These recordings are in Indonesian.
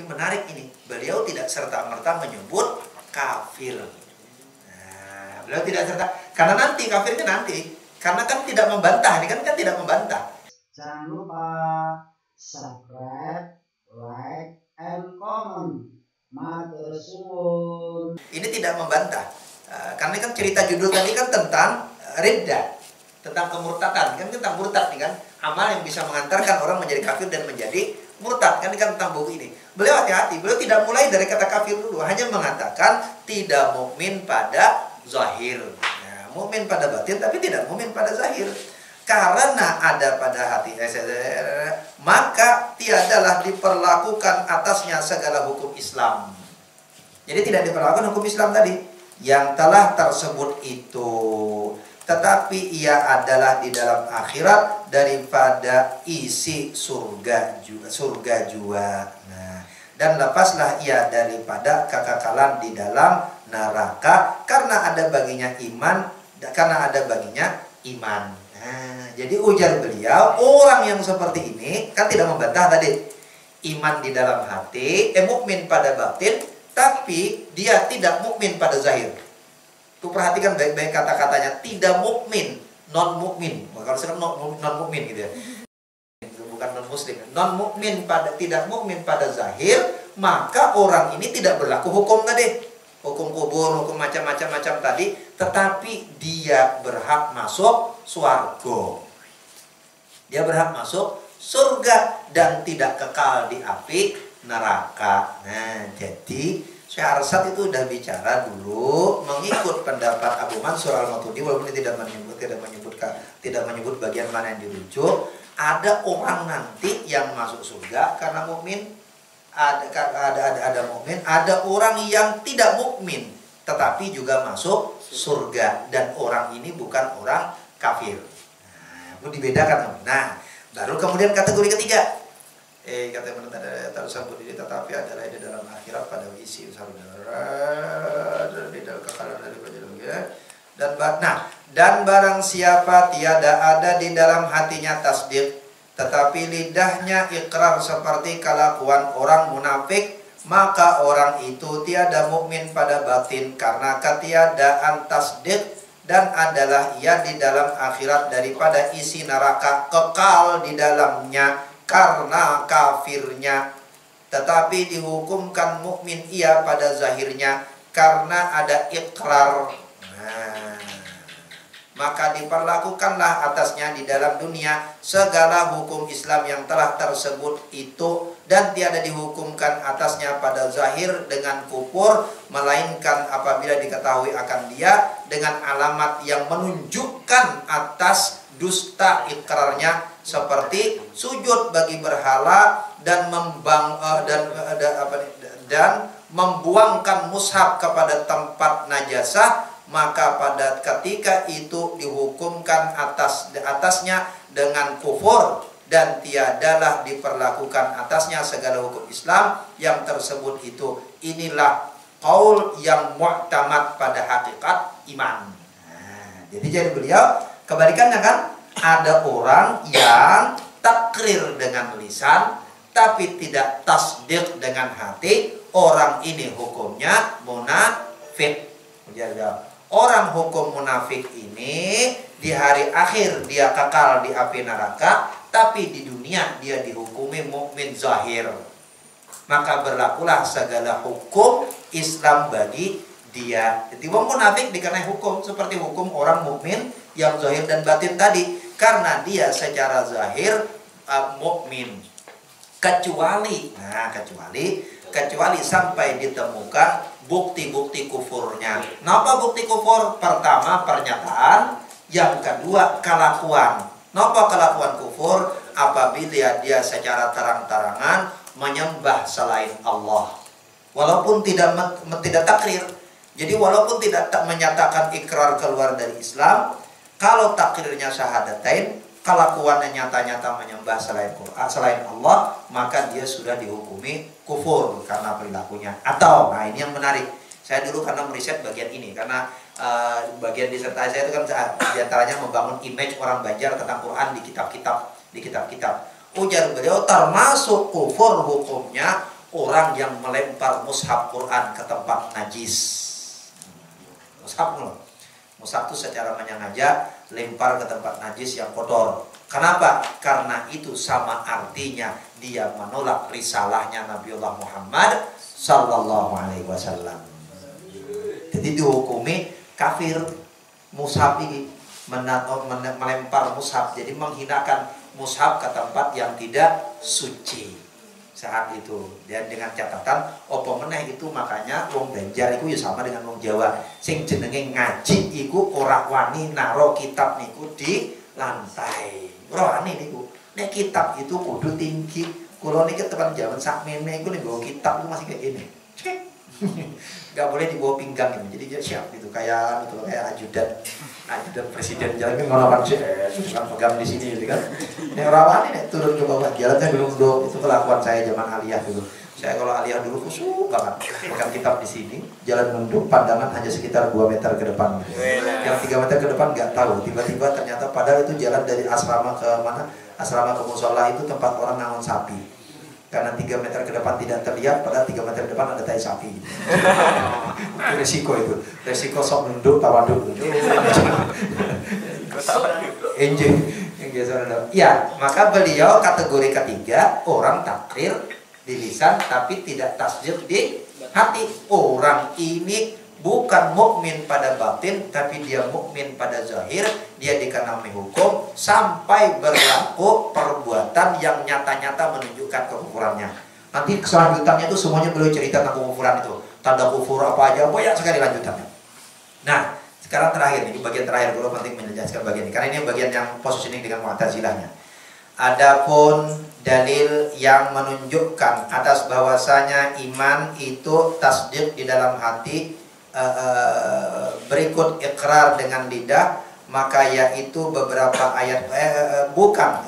menarik ini. Beliau tidak serta-merta menyebut kafir. Nah, beliau tidak serta, karena nanti kafirnya nanti. Karena kan tidak membantah, ini kan tidak membantah. Jangan lupa subscribe, like, and comment. Matur suwun. Ini tidak membantah. Karena kan cerita judul tadi kan tentang riddah, tentang kemurtadan, kan tentang murtad nih kan, amal yang bisa mengantarkan orang menjadi kafir dan menjadi murtad, kan ini kan tentang buku ini. Beliau hati-hati, beliau tidak mulai dari kata kafir dulu, hanya mengatakan tidak mukmin pada zahir. Nah, mukmin pada batin tapi tidak mukmin pada zahir. Karena ada pada hati maka tiadalah diperlakukan atasnya segala hukum Islam. Jadi tidak diperlakukan hukum Islam tadi yang telah tersebut itu, tetapi ia adalah di dalam akhirat daripada isi surga jua. Nah, dan lepaslah ia daripada kekekalan di dalam neraka karena ada baginya iman. Nah, jadi ujar beliau, orang yang seperti ini kan tidak membantah tadi, iman di dalam hati, mukmin pada batin, tapi dia tidak mukmin pada zahir. Tuh perhatikan baik-baik kata-katanya, tidak mukmin, non mukmin. Kalau sekarang non mukmin gitu ya. Bukan non muslim. Non mukmin pada, tidak mukmin pada zahir, maka orang ini tidak berlaku hukum tadi. Hukum kubur, hukum macam-macam tadi, tetapi dia berhak masuk surga. Dia berhak masuk surga dan tidak kekal di api neraka. Nah, jadi Syekh Arsad itu udah bicara dulu mengikut pendapat Abu Mansur Al-Maturidi, walaupun dia tidak menyebut bagian mana yang dirujuk. Ada orang nanti yang masuk surga karena mukmin. Ada mukmin, ada orang yang tidak mukmin tetapi juga masuk surga, dan orang ini bukan orang kafir. Nah, itu dibedakan. Nah, baru kemudian kategori ketiga. Kata tersebut ini tetapi adalah di dalam akhirat pada isi di dalam kekalan dan barang siapa tiada ada di dalam hatinya tasdik, tetapi lidahnya ikrar seperti kelakuan orang munafik, maka orang itu tiada mukmin pada batin karena ketiadaan tasdik, dan adalah ia di dalam akhirat daripada isi neraka kekal di dalamnya karena kafirnya. Tetapi dihukumkan mukmin ia pada zahirnya karena ada ikrar. Maka diperlakukanlah atasnya di dalam dunia segala hukum Islam yang telah tersebut itu, dan tiada dihukumkan atasnya pada zahir dengan kufur, melainkan apabila diketahui akan dia dengan alamat yang menunjukkan atas dusta ikrarnya, seperti sujud bagi berhala dan membuangkan mushaf kepada tempat najasah, maka pada ketika itu dihukumkan atasnya dengan kufur, dan tiadalah diperlakukan atasnya segala hukum Islam yang tersebut itu. Inilah qaul yang mu'tamad pada hakikat iman. Nah, jadi beliau kebalikannya kan, ada orang yang takrir dengan lisan tapi tidak tasdik dengan hati, orang ini hukumnya munafik. Orang hukum munafik ini di hari akhir dia kekal di api neraka, tapi di dunia dia dihukumi mukmin zahir. Maka berlakulah segala hukum Islam bagi dia. Jadi orang munafik dikenai hukum seperti hukum orang mukmin yang zahir dan batin tadi, karena dia secara zahir mukmin. Kecuali sampai ditemukan bukti-bukti kufurnya. Napa bukti kufur? Pertama pernyataan, yang kedua kelakuan. Napa kelakuan kufur? Apabila dia secara terang-terangan menyembah selain Allah, walaupun tidak takrir. Jadi walaupun tidak menyatakan ikrar keluar dari Islam, kalau takrirnya syahadatain, kelakuannya nyata-nyata menyembah selain Allah, maka dia sudah dihukumi kufur karena perilakunya. Atau, nah ini yang menarik, saya dulu karena meriset bagian ini, karena bagian disertasi saya itu kan diantaranya membangun image orang Banjar tentang Quran di kitab-kitab. Ujar beliau, termasuk kufur hukumnya orang yang melempar mushaf Quran ke tempat najis. Mushaf loh. Mushaf itu secara menyengaja lempar ke tempat najis yang kotor. Kenapa? Karena itu sama artinya dia menolak risalahnya Nabiullah Muhammad sallallahu alaihi wasallam. Jadi dihukumi kafir mushaf ini, melempar mushaf, jadi menghinakan mushaf ke tempat yang tidak suci saat itu. Dan dengan catatan opo meneh itu, makanya wong Banjar iku ya sama dengan wong Jawa, sing jenenge ngaji iku ora wani naro kitab niku di lantai. Ora wani niku. Nek kitab itu kudu tinggi. Kula niki tekan jaman sakmene iku nek nggawa kitab itu masih kayak gini. Gak boleh dibawa pinggang gitu. Jadi dia siap gitu, kayak gitu, kayak ajudan presiden jalan kan ngono kan sih, kan pegang di sini gitu kan. Nek ora wani nek turun ke bawah jalan saya gelundung. Itu kelakuan saya zaman aliyah dulu. Saya kalau aliyah dulu khusyuk banget. Pegang kitab di sini, jalan nunduk, pandangan hanya sekitar 2 meter ke depan. Yang 3 meter ke depan nggak tahu. Tiba-tiba ternyata padahal itu jalan dari asrama ke mana? Asrama ke musola itu tempat orang ngangon sapi. Karena 3 meter ke depan tidak terlihat, padahal 3 meter ke depan ada tai sapi. Itu resiko itu. Resiko sok nunduk, tawaduk. Enjing. Ya, maka beliau kategori ketiga, orang takrir di lisan tapi tidak tasdik di hati. Orang ini bukan mukmin pada batin, tapi dia mukmin pada zahir. Dia dikenai hukum sampai berlaku perbuatan yang nyata-nyata menunjukkan kekufurannya. Nanti selanjutannya itu semuanya beliau cerita tentang kekufuran itu, tanda kufur apa aja, banyak sekali lanjutannya. Nah, sekarang terakhir, ini bagian terakhir, beliau penting menjelaskan bagian ini, karena ini bagian yang positioning dengan Mu'tazilahnya. Adapun dalil yang menunjukkan atas bahwasanya iman itu tasdik di dalam hati, berikut ikrar dengan lidah, maka yaitu beberapa ayat bukan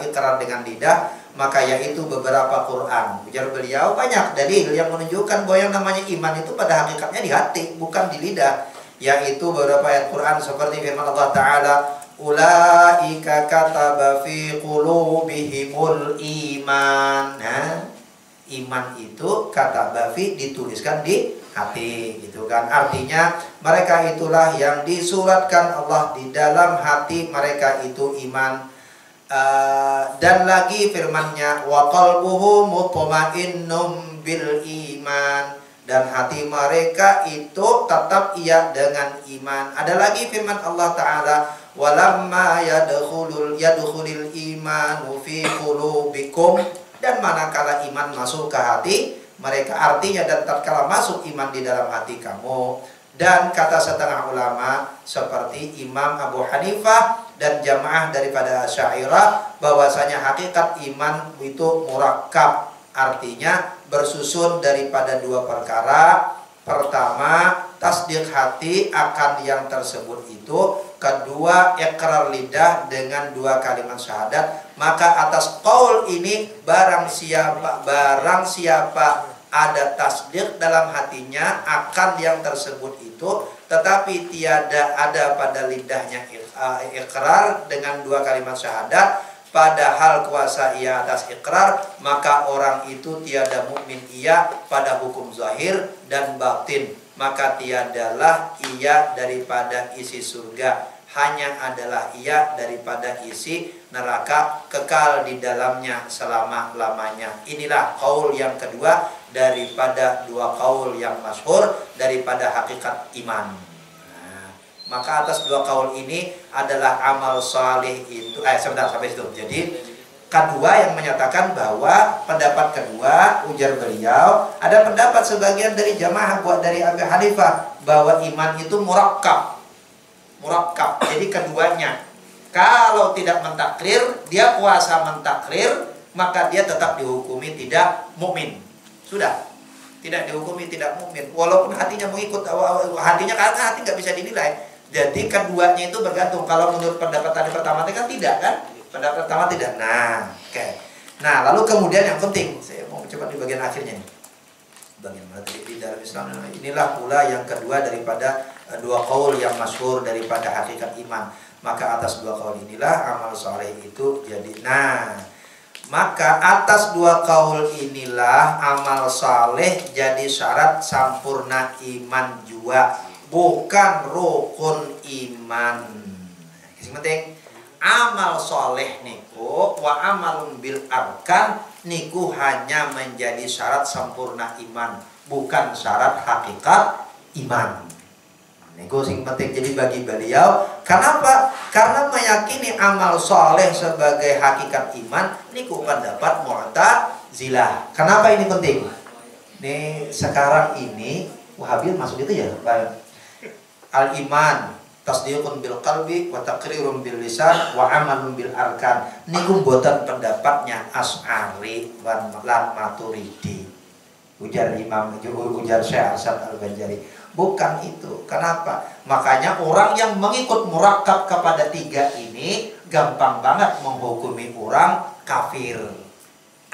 ikrar dengan lidah, maka yaitu beberapa Quran. Ujar beliau banyak dalil yang menunjukkan bahwa yang namanya iman itu pada hakikatnya di hati, bukan di lidah, yaitu beberapa ayat Quran seperti firman Allah Ta'ala, ulaika kataba fi qulubihimul iman. Nah, iman itu kataba fi dituliskan di hati, gitu kan. Artinya mereka itulah yang disuratkan Allah di dalam hati mereka itu iman. Dan lagi firman-Nya wa qalbuhu mutmainnum bil iman, dan hati mereka itu tetap ia dengan iman. Ada lagi firman Allah Ta'ala, walamma yadkhulul imanu fi qulubikum, dan manakala iman masuk ke hati mereka, artinya dan tatkala masuk iman di dalam hati kamu. Dan kata setengah ulama seperti Imam Abu Hanifah dan jamaah daripada Asy'ariyah, bahwasanya hakikat iman itu murakkab, artinya bersusun daripada 2 perkara. Pertama, tasdik hati akan yang tersebut itu. Kedua, ikrar lidah dengan 2 kalimat syahadat. Maka atas qaul ini barang siapa ada tasdik dalam hatinya akan yang tersebut itu, tetapi tiada ada pada lidahnya ikrar dengan 2 kalimat syahadat, padahal kuasa ia atas ikrar, maka orang itu tiada mukmin ia pada hukum zahir dan batin, maka tiadalah ia daripada isi surga, hanya adalah ia daripada isi neraka, kekal di dalamnya selama-lamanya. Inilah qaul yang kedua daripada 2 qaul yang masyhur daripada hakikat iman. Maka atas 2 qaul ini adalah amal salih itu sampai situ. Jadi kedua yang menyatakan bahwa pendapat kedua, ujar beliau, ada pendapat sebagian dari jamaah buat dari Abu Hanifah bahwa iman itu murakkab. Jadi keduanya, kalau tidak mentakrir, dia puasa mentakrir, maka dia tetap dihukumi tidak mukmin. Sudah, tidak dihukumi tidak mukmin, walaupun hatinya mengikut hatinya, karena hati nggak bisa dinilai. Jadi keduanya itu bergantung. Kalau menurut pendapat tadi pertama kan tidak kan? Pendapat pertama tidak. Nah, oke. Nah, lalu kemudian yang penting, saya mau coba di bagian akhirnya nih. Bagian mana tadi di dalam Islam, inilah pula yang kedua daripada 2 qaul yang masyhur daripada hakikat iman. Maka atas 2 qaul inilah amal saleh itu jadi. Nah, Maka atas dua kaul inilah amal saleh jadi syarat sampurna iman jua, bukan rukun iman. Yang penting amal soleh niku wa amalun bil arkan niku hanya menjadi syarat sempurna iman, bukan syarat hakikat iman. Niku sing penting. Jadi bagi beliau, kenapa? Karena meyakini amal soleh sebagai hakikat iman niku pendapat Mu'tazilah. Kenapa ini penting? Nih sekarang ini Wahabi masuk itu ya, al iman tasdiqun bil qalbi wa taqrirun bil lisan wa amalun bil arkan. Niku mboten pendapatnya Asy'ari lan Maturidi. Ujar Syekh Hasan Al-Banjari. Bukan itu. Kenapa? Makanya orang yang mengikut murakab kepada tiga ini gampang banget menghukumi orang kafir.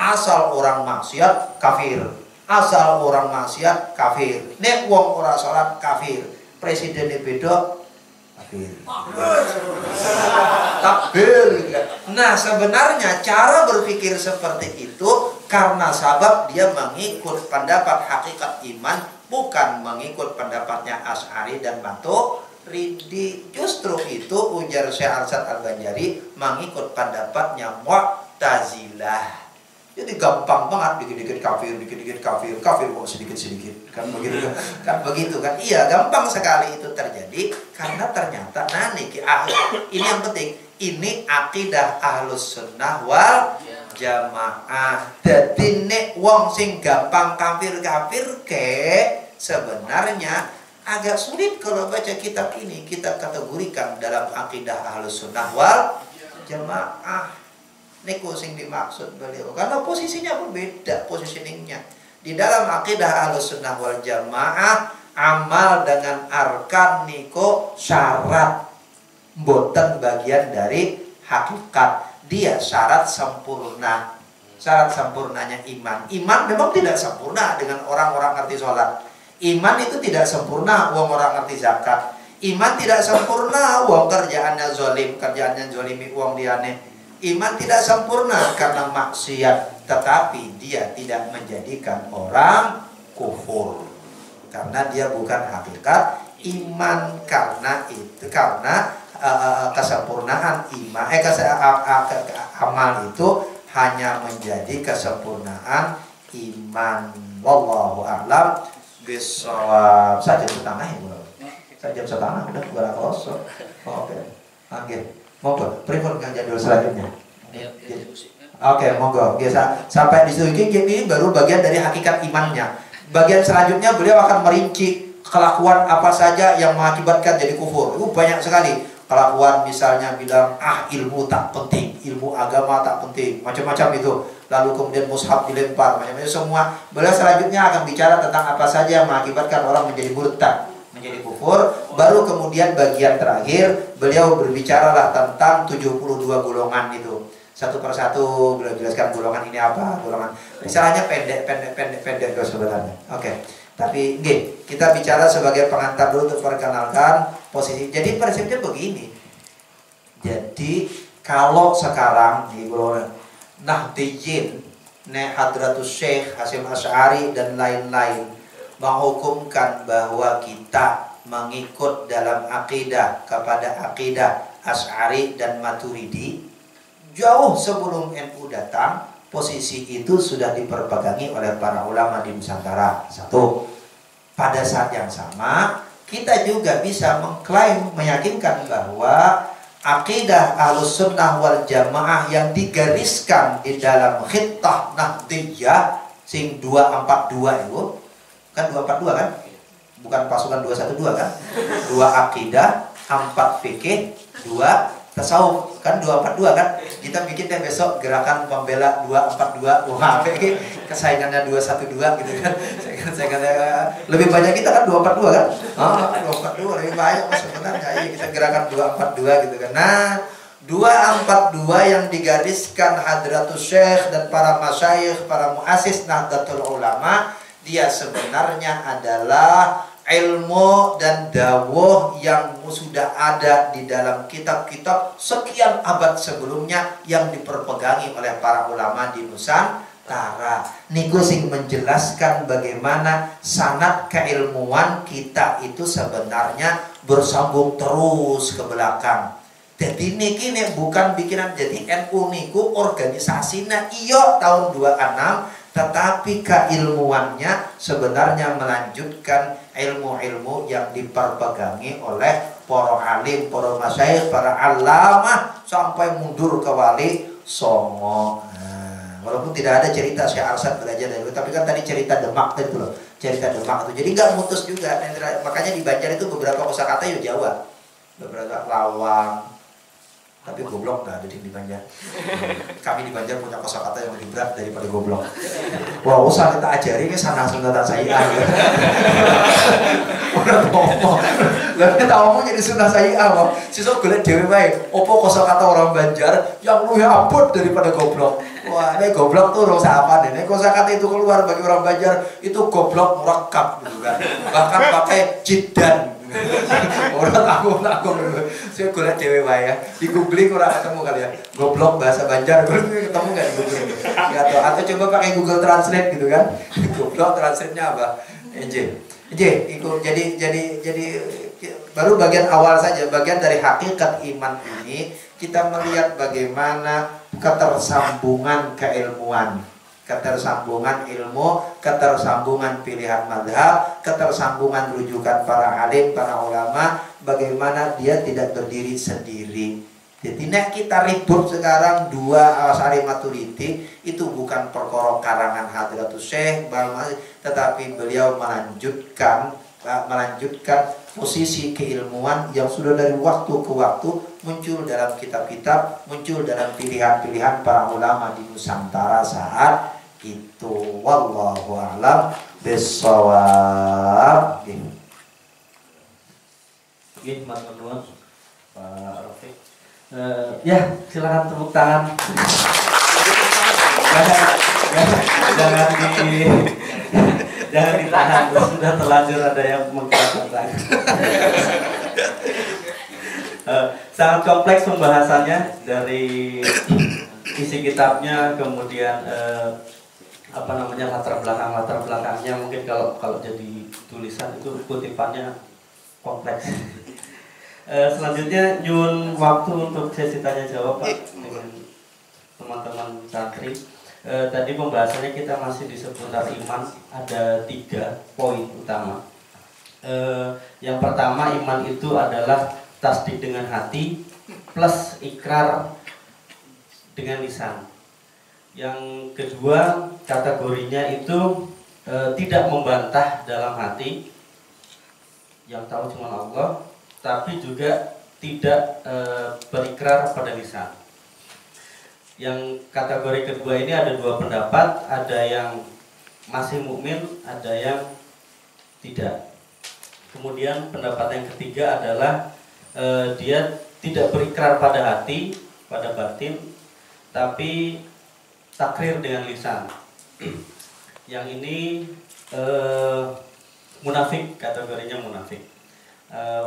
Asal orang maksiat kafir. Asal orang maksiat kafir. Nek wong ora salat kafir. Presidennya beda takbir. Takbir. Nah, sebenarnya cara berpikir seperti itu karena sabab dia mengikut pendapat hakikat iman, bukan mengikut pendapatnya Asy'ari dan Maturidi. Justru itu ujar Syekh Hasan Al-Banjari mengikut pendapatnya Mu'tazilah. Jadi gampang banget, dikit-dikit kafir, dikit-dikit kafir, kafir kok sedikit-sedikit, kan begitu kan begitu kan? Iya, gampang sekali itu terjadi karena ternyata ini yang penting, ini akidah Ahlus Sunnah wal Jamaah. Jadi nek wong sing gampang kafir-kafir sebenarnya agak sulit kalau baca kitab ini kita kategorikan dalam akidah Ahlus Sunnah wal Jamaah. Niku sing dimaksud beliau karena posisinya berbeda, positioningnya. Di dalam akidah Ahlus Sunnah wal Jamaah, amal dengan arkan niku syarat, mboten bagian dari hakikat. Dia syarat sempurna. Syarat sempurnanya iman. Iman memang tidak sempurna dengan orang-orang ngerti sholat. Iman itu tidak sempurna wong orang ngerti zakat. Iman tidak sempurna wong kerjaannya zolim, kerjaannya zolimi wong diane. Iman tidak sempurna karena maksiat, tetapi dia tidak menjadikan orang kufur karena dia bukan hakikat iman. Karena itu kesempurnaan iman amal itu hanya menjadi kesempurnaan iman. Wallahu a'lam bishawab. Saja setengah ya, saja setengah udah kurang kosong. Oke. Monggo, pripun Kang Jadul selanjutnya? Oke, monggo. Biasa sampai di situ ini baru bagian dari hakikat imannya. Bagian selanjutnya beliau akan merinci kelakuan apa saja yang mengakibatkan jadi kufur. Itu banyak sekali. Kelakuan misalnya bilang ilmu tak penting, ilmu agama tak penting, macam-macam itu. Lalu kemudian mushaf dilempar, macam-macam semua. Beliau selanjutnya akan bicara tentang apa saja yang mengakibatkan orang menjadi murtad, menjadi kufur. Baru kemudian bagian terakhir beliau berbicaralah tentang 72 golongan itu. Satu persatu beliau jelaskan golongan ini apa, golongan. Misalnya pendek sebenarnya. Oke. Tapi kita bicara sebagai pengantar dulu untuk perkenalkan posisi. Jadi prinsipnya begini. Jadi kalau sekarang di golongan Nahdiyin, Hadratus Syekh Hasyim Asy'ari dan lain-lain menghukumkan bahwa kita mengikut dalam akidah kepada akidah Asy'ari dan Maturidi jauh sebelum NU datang. Posisi itu sudah diperpegangi oleh para ulama di Nusantara. Satu, pada saat yang sama kita juga bisa mengklaim, meyakinkan bahwa akidah Ahlus Sunnah wal Jamaah yang digariskan di dalam Khittah Nahdiyah sing 242 itu kan 242 kan? Bukan pasukan 212 kan? 2 akidah, 4 fikih, 2 tasawuf kan 242 kan? Kita bikin deh besok gerakan pembela 242. Wah, kesaingannya 212 gitu kan. Saya lebih banyak kita kan 242 kan? 242 lebih banyak sebenarnya. Iya, kita gerakan 242 gitu kan. Nah, 242 yang digariskan Hadratus Syekh dan para masyayikh, para muassis Nahdlatul Ulama, dia sebenarnya adalah ilmu dan dawuh yang sudah ada di dalam kitab-kitab sekian abad sebelumnya yang diperpegangi oleh para ulama di Nusantara. Niku sing menjelaskan bagaimana sanad keilmuan kita itu sebenarnya bersambung terus ke belakang. Jadi niki nih bukan bikinan, jadi NU niku organisasinya iyo tahun 26, tetapi keilmuannya sebenarnya melanjutkan ilmu-ilmu yang diperpegangi oleh para alim, para masyayikh, para alamah sampai mundur ke Wali Songo. Nah, walaupun tidak ada cerita Syekh Arsad belajar dari itu, tapi kan tadi cerita Demak itu loh, cerita Demak itu. Jadi nggak mutus juga. Makanya di Banjar itu beberapa kosakata ya Jawa, beberapa lawang. Tapi goblok nggak ada di Banjar. Kami di Banjar punya kosakata yang lebih berat daripada goblok. Wah, usah kita ajari ke sana sunatan saya. Udah ngomong, lalu kita ngomong jadi sunah saya. Siswa golek dewe baik. Opo kosakata orang Banjar yang lebih abot daripada goblok. Wah, ini goblok tuh orang siapa nih? Kosakata itu keluar bagi orang Banjar itu goblok murakab gitu kan. Bahkan pakai jidan. Orang aku saya golek dhewe wae ya. Di googling ora ketemu kali ya. Goblok bahasa Banjar ketemu enggak di googling? Ya, atau coba pakai Google Translate gitu kan. Goblok translate-nya apa? Itu jadi baru bagian awal saja, bagian dari hakikat iman ini kita melihat bagaimana ketersambungan keilmuan, ketersambungan ilmu, ketersambungan pilihan madhab, ketersambungan rujukan para alim, para ulama, bagaimana dia tidak berdiri sendiri. Jadi nek kita ribut sekarang dua Asy'ari Maturidi itu bukan perkara karangan Hadratus Syekh, tetapi beliau melanjutkan posisi keilmuan yang sudah dari waktu ke waktu muncul dalam kitab-kitab, muncul dalam pilihan-pilihan para ulama di Nusantara saat itu. Wallahu a'lam bissawab. Oke, matur nuwun Pak Rafiq. Ya, silakan tepuk tangan. Jangan ditahan, sudah terlanjur ada yang mengangkat tangan. Sangat kompleks pembahasannya, dari isi kitabnya, kemudian latar belakangnya mungkin kalau jadi tulisan itu kutipannya kompleks. Selanjutnya nyun waktu untuk sesi tanya jawab Pak dengan teman-teman santri. Tadi pembahasannya kita masih di seputar iman, ada 3 poin utama. Yang pertama, iman itu adalah tasdik dengan hati plus ikrar dengan lisan. Yang kedua, kategorinya itu tidak membantah dalam hati, yang tahu cuma Allah, tapi juga tidak berikrar pada lisan. Yang kategori kedua ini ada 2 pendapat, ada yang masih mukmin, ada yang tidak. Kemudian pendapat yang ketiga adalah dia tidak berikrar pada hati, pada batin, tapi takrir dengan lisan. Yang ini munafik, kategorinya munafik.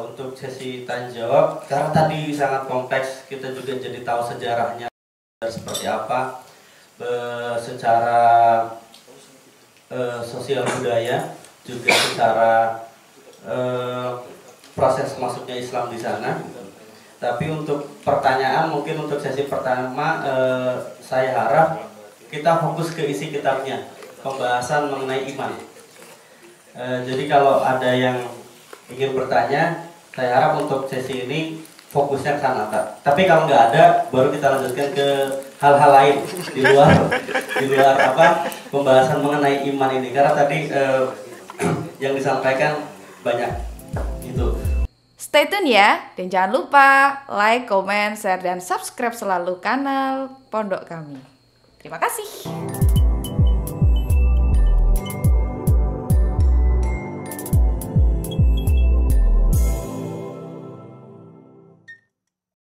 Untuk sesi tanya jawab, karena tadi sangat kompleks, kita juga jadi tahu sejarahnya seperti apa, secara sosial budaya, juga secara proses masuknya Islam di sana. Tapi untuk pertanyaan, mungkin untuk sesi pertama saya harap kita fokus ke isi kitabnya, pembahasan mengenai iman. Jadi kalau ada yang ingin bertanya, saya harap untuk sesi ini fokusnya ke sana, Kak. Tapi kalau nggak ada, baru kita lanjutkan ke hal-hal lain di luar pembahasan mengenai iman ini. Karena tadi yang disampaikan banyak itu. Stay tune ya, dan jangan lupa like, comment, share, dan subscribe selalu kanal Pondok kami. Terima kasih.